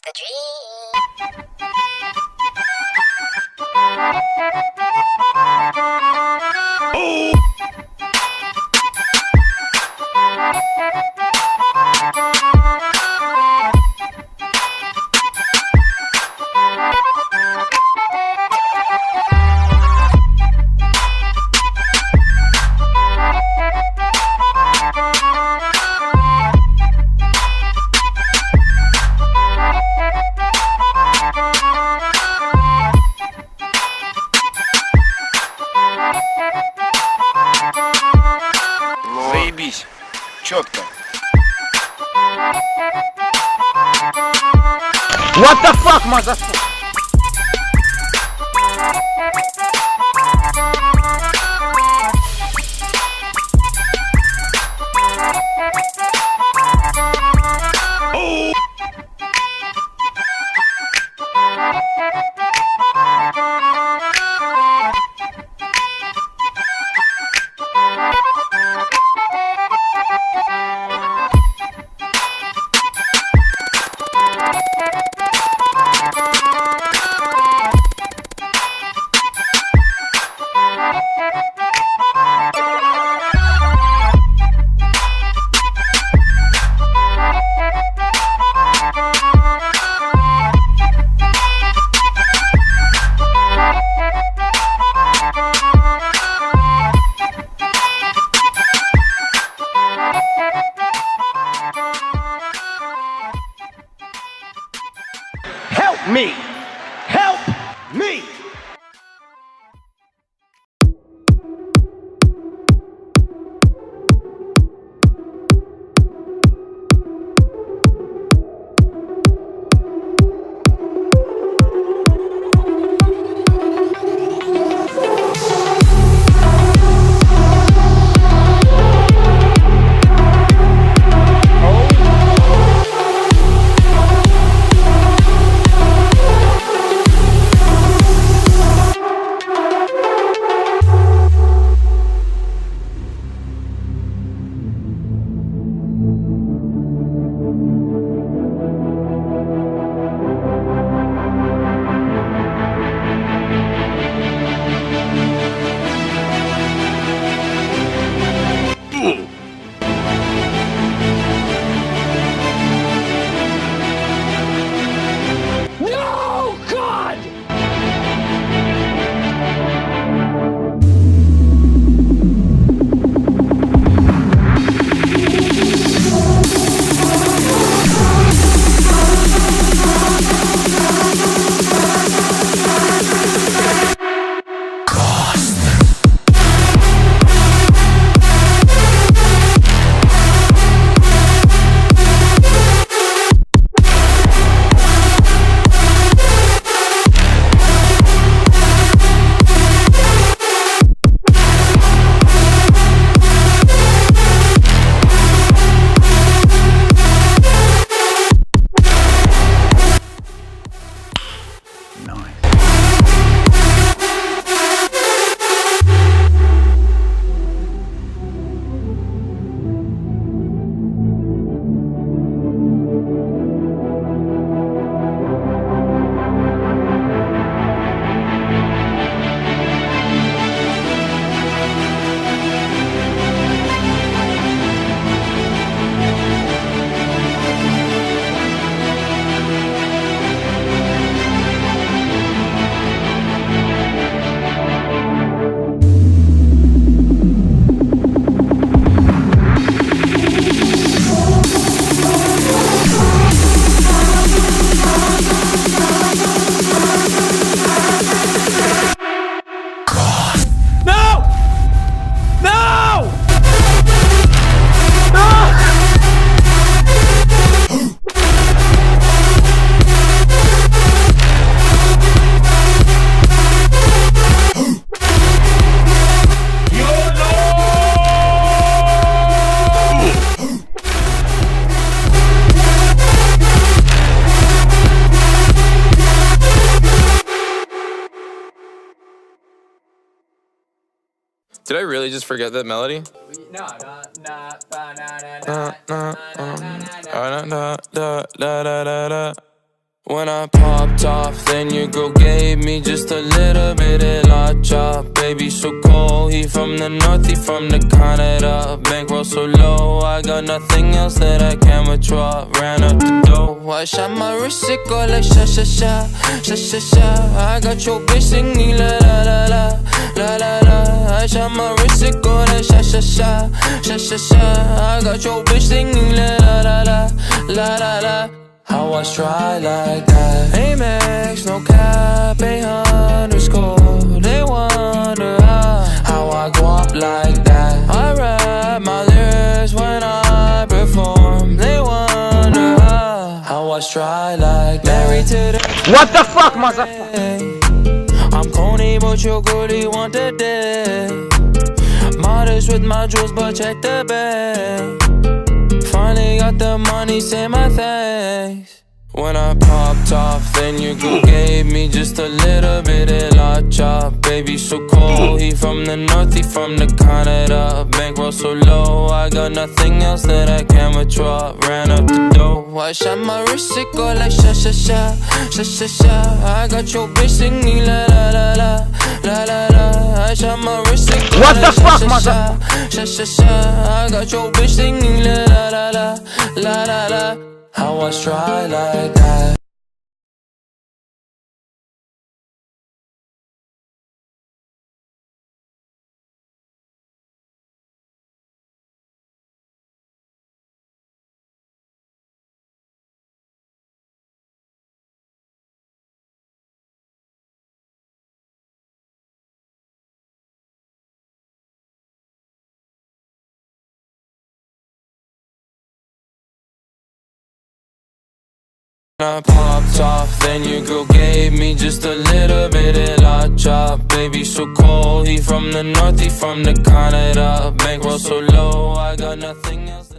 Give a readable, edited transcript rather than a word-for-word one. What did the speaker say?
the dream. Заебись. Четко. What the fuck, motherfucker? Help me! Help me! No, God! Did I really just forget that melody? No, Da, da, da, da, da, da. When I popped off, then your girl gave me just a little bit of la chop. Baby, so cold, he from the north, he from the Canada. Bankroll so low, I got nothing else that I can withdraw. Ran up the dough, I shot my wrist, it go like sha sha sha, sha sha sha. I got your bitch singing la la la la, la la la. I shot my wrist, it go like sha sha sha, sha sha sha. I got your bitch singing la la la la, la la la. How I try like that? Amex, no cap, 800 they wonder how I go up like that. I rap my lyrics when I perform. They wonder how I try like that. Married to the What the fuck, motherfucker? I'm corny, but your girlie want the day. Modest with my jewels, but check the bag. Finally got the money, say my thanks. When I popped off, then your girl gave me just a little bit of la chop. Baby, so cold, he from the north, he from the Canada. Bankroll so low, I got nothing else that I can withdraw. Ran up the dough, I shot my wrist, it go like sha sha sha, sha sha sha. I got your bitch singing la la la la, la la la. I shot my wrist, it go What the like fuck, sha sha sha, sha sha sha. I got your bitch singing la la la la, la la la. How I try like that? I popped off, then your girl gave me just a little bit of la chop. Baby, so cold, he from the north, he from the Canada. Bankroll so low, I got nothing else.